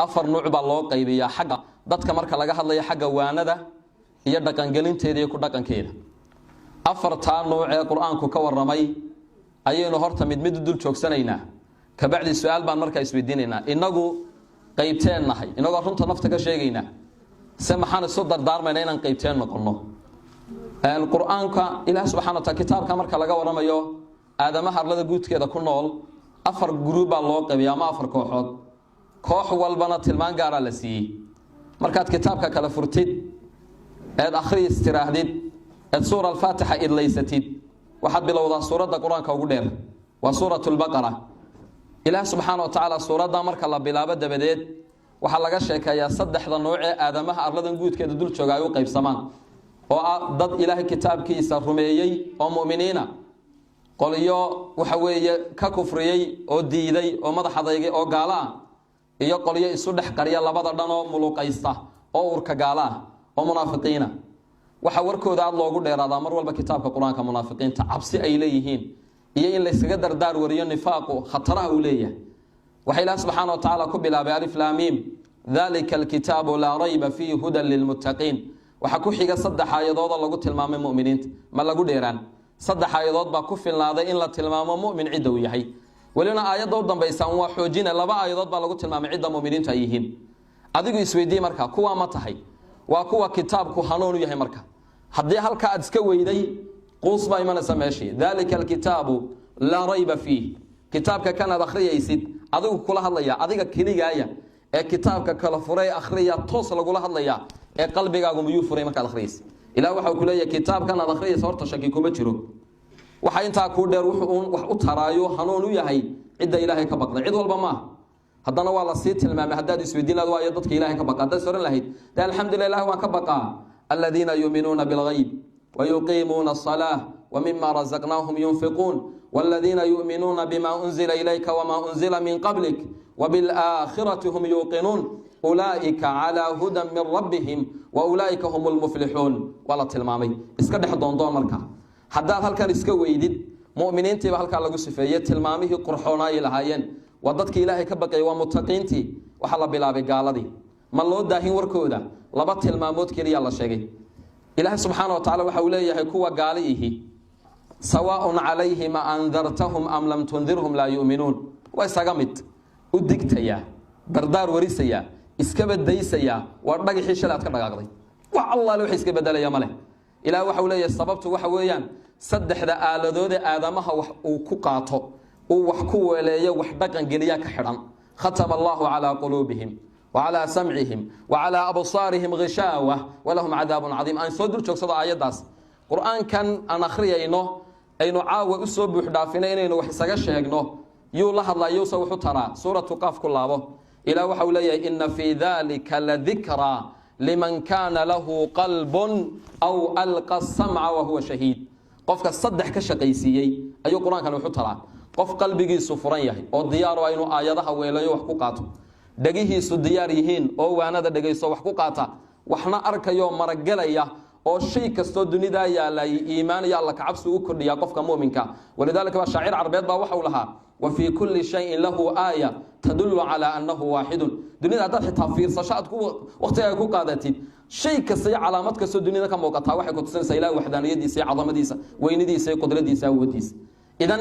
afar nuuc baa loo qaybiyaa xagga dadka marka laga hadlayo xagga waanada iyo dhaqangelinteeda iyo ku dhaqankeeda afarta nuuc ee quraanku ka waramay ayaynu horta mid dul joogsanaynaa ka bacdi su'aal baan markaa isweydiinaynaa inagu qaybteennahay inagu runta nafta ka sheegaynaa سمحنا صدر دار من أين قيبتين نقولنا القرآن كا إله سبحانه وتعالى كتاب كمر كلاجا ورما يو هذا ما هرلا جود كذا كنا أفر جروب الله قبيا ما أفر كوحد كوح والبنات المان جارا لسي مركات كتاب كلا فرتيد الأخير استراحديد السورة الفاتحة إذ ليستيد واحد بلوضع سورة القرآن كوجدير وسورة البقرة إله سبحانه وتعالى سورة دامر كلا بلا بد بديد waxa laga sheekayaa saddexda nooc ee aadamaha arladan guudkeeda dul jooga ay u qaybsamaan oo dad ilaahay kitaabkiisa rumeeyay oo muuminiina qoliyo waxa weeye ka kufriyay oo diiday oo madax adeegay oo gaala ah iyo qoliyo isu dhex qariya labada dhan oo muluqaysta oo urka gaala ah oo munaafiqiina waxa warkooda aad loogu dheeraadaa mar walba kitaabka quraanka munaafiqiinta cabsi ay leeyihiin iyo in la isaga dardaar wariyo nifaaqo khataraha uu leeyahay وحي الله سبحانه وتعالى كبلا بألف لاميم ذلك الكتاب لا ريب فيه هدى للمتقين وحكو حيقا صدح آيادات الله قلت المام المؤمنين ما لقو ديران صدح آيادات باكوفين لاذا إن لا تلمام مؤمن عدو يحي ولنا آيات دودا بيسان وحوجين لبا آيادات بالا قلت المام عدى مؤمنين تأيهين أدقوا يسويدي مركا كوا متحي وكوا كتاب كوحانون يحي مركا حدي هالكا أدسكوي دي قوص بايمان سماشي ذلك الكتاب لا ريب فيه كتابك كان أخرية يسيد adigu kula hadlaya adiga kaligaaya ee kitaabka kala furay akhriya toos lagu la hadlaya ee qalbigaagu miyuu furay marka akhriis ilaa waxa uu leeyahay kitaabkan aad akhriis horta shaki kuma jiro waxa inta ku dheer wuxuu wax u taraayo hanuun u yahay cid ilaahay ka baqday cid walba ma haddana waa la sii tilmaamay haddaad isweydiinaad waa dadka ilaahay ka baqa dad soran lahayd taa alxamdulillah waan ka baqa alladina yu'minuna bil ghaib wa yuqimuna as-salah wa mimma razaqnahum yunfiqun والذين يؤمنون بما أنزل إليك وما أنزل من قبلك وبالآخرة هم يوقنون أولئك على هدى من ربهم وأولئك هم المفلحون ولا تلمامي اسكد حدون دون مركا حدا هلكا اسكويدد مؤمنين تي هلكا لغو سفيه تلمامه قرحونا الهايين وددك إلهي كبقي ومتقينتي وحلا بلا بقالدي ما لو داهين وركودا لبا تلمامود كلي الله شيغي إله سبحانه وتعالى وحوليه كوا قاليه سواء عليهم أنذرتهم أم لم تنذرهم لا يؤمنون ويساقمت ودقتيا بردار وريسيا اسكبت ديسيا وردقي حيشلات كردقاقضي والله لو حيسكبت دليا ماله إلا وحولي السببت وحويان صدح ذا آلذود آدمها وكقاطو وحكو وليا وحبقا قليا كحرام ختم الله على قلوبهم وعلى سمعهم وعلى أبصارهم غشاوة ولهم عذاب عظيم أن صدر شوك صدى آيات داس قرآن كان أنا أخري أينو عاوة أسوب وحدافين أينو وحساق الشيقنو يو الله الله يوسو حترى سورة قاف كلها إلى وحولي إن في ذلك لذكرى لمن كان له قلب أو ألقى السمع وهو شهيد قفك الصدح كشقيسيي أي قرآن كان حترى قف قلبي سفريه أو ديار أينو آياتها ويلا يوحقوقاته دقيه سو دياريهين أو وانا دقيه سو وحقوقاته وحنا أركا يوم مرقلية oo shay kasto dunida yaalay iimaan ya Allah ka cabsi u kordhiya qofka muuminka walidaalka shaacir carbeed baa waxa uu lahaa wa fi kulli shay'in lahu aaya tadullu ala annahu waahid dunida dad xitaa fiirsashaad ku waqtiga ku qaadatid shay kasta calaamad kasto dunida ka muuqata waxay ku tusinaysaa ilaahay waxdaaniyadiisa cadamadiisa weynadiisa qudraddiisa awoodiisa idan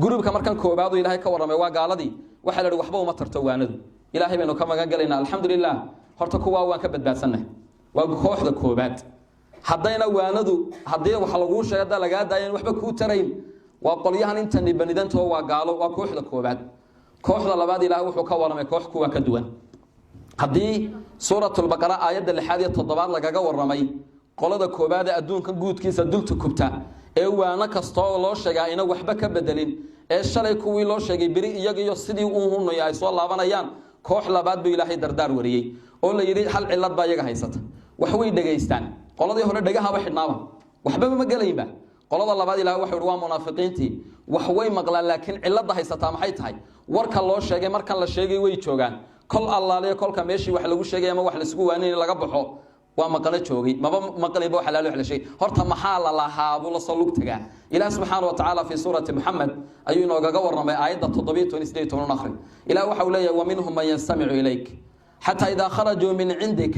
gurubka markan koobaad ilaahay ka waramay waa gaaladii waxa la waxba uma tarto waanadu ilaahay baynu ka magan galaynaa alxamdulillah horta kuwa waan ka badbaadsanay waa kooxda koobaad haddayna waanadu haddii wax lagu sheegay laga daayeen waxba ku tarayn waa qolyahan inta nibanidantoo waa gaalo waa kooxda koobaad kooxda labaad ilaahay wuxuu ka waramay koox kuwa ka duwan haddii suuratul baqara aayadda 6 iyo 7 lagaga waramay qolada koobaad ee adduunka guudkiisa dulta kubta ee waana kastoo loo sheegay ina waxba ka bedelin ee shalay kuwii loo sheegay biri iyaga iyo sidii uu hunay ay soo laabanayaan koox labaad buu ilaahay dardaar wariyay oo la yiri hal cilad baa iyaga haysata wax way dhageystaan qoladii hore dhagaha ba xidhnaaba waxba ma galayba qolada labaad ilaahay wuxuu waa munaafiqiintii wax way maqlaan laakiin cilada haysata maxay tahay warka loo sheegay markan la sheegay way joogaan kol allaale kolka meeshii wax lagu sheegay ama wax la isku waanay laga baxo waa maqana joogay maba maqlayba wax la leeyahay shay horta maxaa la lahaa buu la soo lugtaga ilaahay subhanahu wa ta'ala fi surati muhammad ayuu nooga waramay aayada 728 akhri ilaahay waxa uu leeyahay wa minhum man yastami'u ilayk حتى إذا خرجوا من عندك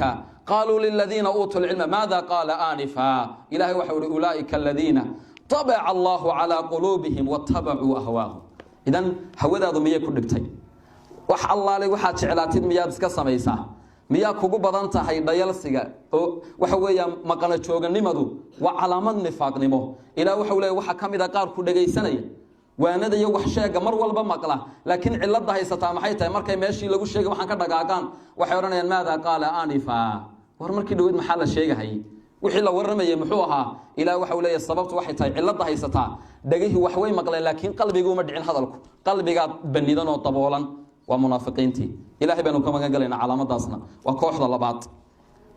قالوا للذين أوتوا العلم ماذا قال آنفا إلهي وحول أولئك الذين طبع الله على قلوبهم واتبعوا أهواهم إذن هوذا ضمية كردكتين وح الله لي وحا تعلاتين مياد اسكا سميسا مياه كوغو بدانتا هاي ديالسيغا وحويا مقانا جوغن نمدو وعلامات نفاق نمو إلا وحولي وحا كاميدا قار كردغيسانيا waanada iyo wax sheega mar walba maqla laakiin cilada haysata maxay tahay markay meeshii lagu sheegay waxaan ka dhagaagaan waxay oranayaan maada qaala anifa war markii dhaweed maxaa la sheegay wixii la waramayay muxuu ahaa ilaa waxa uu leeyahay sababtu waxay tahay cilada haysata dhagahi wax way maqleen laakiin qalbigu ma dhicin hadalku qalbiga banidan oo daboolan waa munaafiqiintii ilaahay baanu ka magan galayna calaamadaasna waa kooxda labaad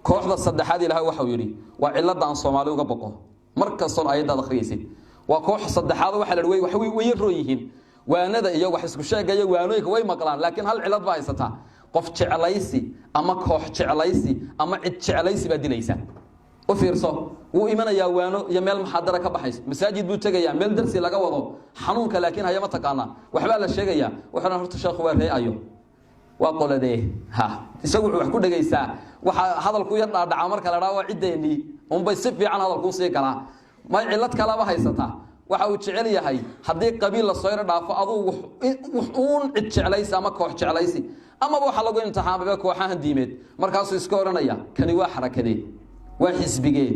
kooxda saddexaad ilaahay waxa uu yiri waa cilada aan Soomaali uga baqo markastoo ayada akhriyaysid وكوح صدحاده waxa la dhaway wax way rooyihiin waanada iyo wax isku sheegaya waanooyinka way maqlaan laakiin hal cilad baa haysata qof jecelaysi ama koox jecelaysi ama cid jecelaysi baa dilaysa u fiirso uu imanaya waano iyo meel muxaadara ka baxays masaajid buu tagayaa meel darsi laga wado xanuunka laakiin hayama taqaana waxba la sheegaya waxana horta sheekhu waa reeyo waa qoladee ha isagu wax ku dhageysaa waxa hadalku yar dhaadhaca marka la raawo cideeni bay si fiican hadalku sii galaa ما علت كلامه هيستا وحاول تعلي هاي هذه قبيلة صغيرة دافع أضو وحون تعليس أما كوح تعليسي أما بو حلقوا امتحان بك وحان ديمت مركز سكورنا يا كان واحد كذي واحس بيجي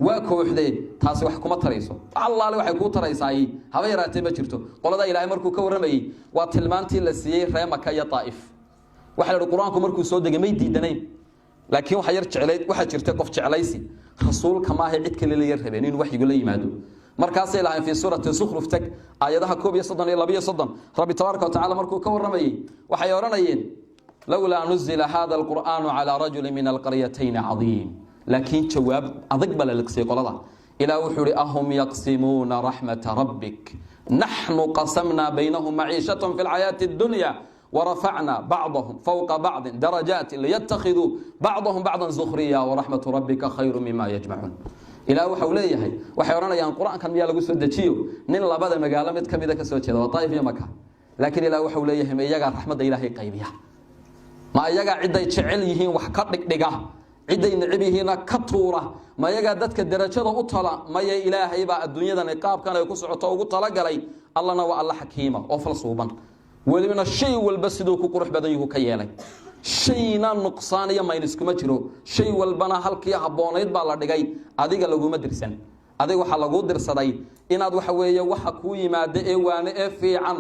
وكوح ذي تاسي وحكومة تريسو الله لو حكومة تريساي هذا يراتب جرتو قال هذا إلى مركو كورمي وتلمانتي للسير ريما كيا طائف وحلا القرآن كمركو سود جميل دينين لكن وحير تعلي واحد يرتقف تعليسي رسول كما هي عد كل اللي يرهبين وحي يقول لي يمادو مركز إلى في سورة الزخرف تك آياتها كوب يصدن إلى بي يصدن ربي تبارك وتعالى مركو كور رمي وحيورنيين لولا نزل هذا القرآن على رجل من القريتين عظيم لكن جواب أضقبل للقسي قال الله إلى وحور أهم يقسمون رحمة ربك نحن قسمنا بينهم معيشتهم في الحياة الدنيا ورفعنا بعضهم فوق بعض درجات ليتخذوا بعضهم بعضا زخريا ورحمة ربك خير مما يجمعون إلى وحوليه وحيرانا يعني القرآن كان يالغو سودتشيو نين لبدا مقالة مد كميدا كسو جيدا وطائف يا مكة لكن إلى وحوليه ما يجا رحمة إلهي قيبيها ما يجا عدة يشعل يهين وحكر دقا عدة نعبيهنا كطورة ما يجا دتك الدرجة أطلع ما يا إلهي با الدنيا دا نقاب كان يكسو عطاو قطلع قلي الله نوى الله حكيمة وفل صوبا ولمن الشيء والبسدو كقرح بدنيه كيالي شينا نقصانيا ما ينسكما جرو شيء والبنا halkii habooneed baa la dhigay adiga lagu madirsan adiga waxa lagu dirsaday inaad waxa weeye waxa ku yimaado ee waana ee fiican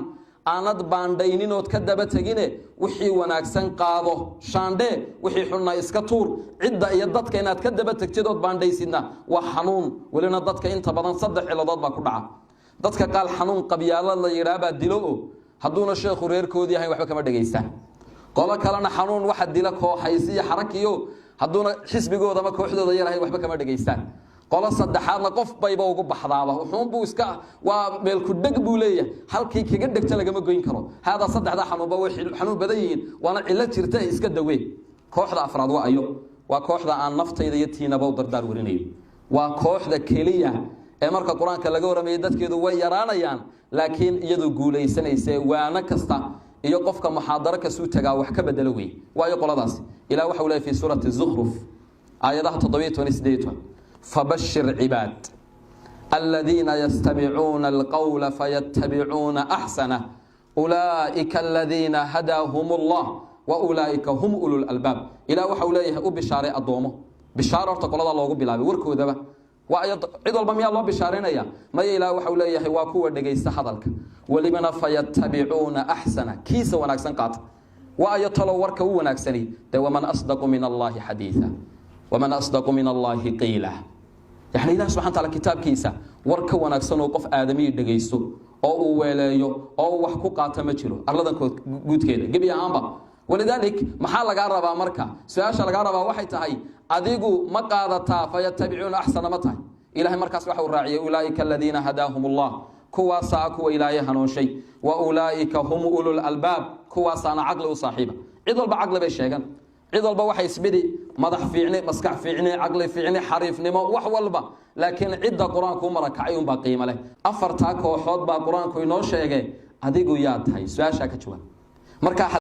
aanad baandaynin oo ka daba tagine wixii wanaagsan qaado shaandhe wixii xunna iska tuur cidda iyo dadka inaad ka daba tagtid oo baandaysidna waa xanuun walina dadka inta badan saddex ciladood baa ku dhaca dadka qaal xanuun qabyaalad la yiraahdo dilo hadduna sheekhu reerkoodii yahay waxba kama dhageystaan qola kalena xanuun waxa dila kooxaysiya xarakiyo hadduna xisbigooda ma kooxdooda yarahay waxba kama dhageystaan qola saddexaadna qof bayba ugu baxdaaba wuxuu buu iska waa meel ku dhag buu leeyahay halkii kaga dhagta lagama goyn karo hada saddexda xanuunba way xanuun badan yihiin waana cilad jirta iska dawee kooxda afraad waa ayo waa kooxda aan naftayda iyo tiinaba u dardaar warinayo waa kooxda kaliya ee marka quraanka laga waramayay dadkeedu way yaraanayaan laakiin iyadu guuleysanaysa waana kasta iyo qofka muxaadara ka soo tagaa wax ka bedelo way waayo qoladaas ilaa waxa uu leeyahay fi suurati az-zukhruf aayadaha 7 fabashshir ibad alladhina yastami'una alqawla fayattabi'una ahsana ulaa'ika alladhina hadahumullah wa ulaa'ika hum ulul albab ilaa waxa uu leeyahay u bishaare adoomo bishaaro horta qolada loogu bilaabay warkoodaba وعيد والبم يا الله بشارنا يا ما يلا وحول يا حواكوا دقيس هذلك ولمن فيتبعون أحسن كيس وناكسن قات وأيطلوا ورك وناكسني ومن أصدق من الله حديثا ومن أصدق من الله قيلا يعني إذا سبحانه وتعالى كتاب كيسا ورك وناكسن وقف آدمي دقيسو أو ولايو أو وحكو قاتم تشلو أرلدن قد كده جبي عامبا ولذلك محل قاربا مركا سؤال قاربا waxay tahay adigu ma qaadata fayattabi'una ahsana mata ilaahay markaas waxa uu raaciyay ulaa'ika alladina hadahumullah kuwa saaku ilaahay hanuunshay wa ulaa'ika hum ulul albab kuwa saana aqli u saaxiiba cid walba aqli bay sheegan cid walba waxa isbidi madax fiicne maskax fiicne aqli fiicne xariifnimo wax walba laakiin cidda quraanku marakacay un baa qiimo leh afarta kooxood baa quraanku inoo sheegay adigu yaa tahay su'aasha ka jawaab marka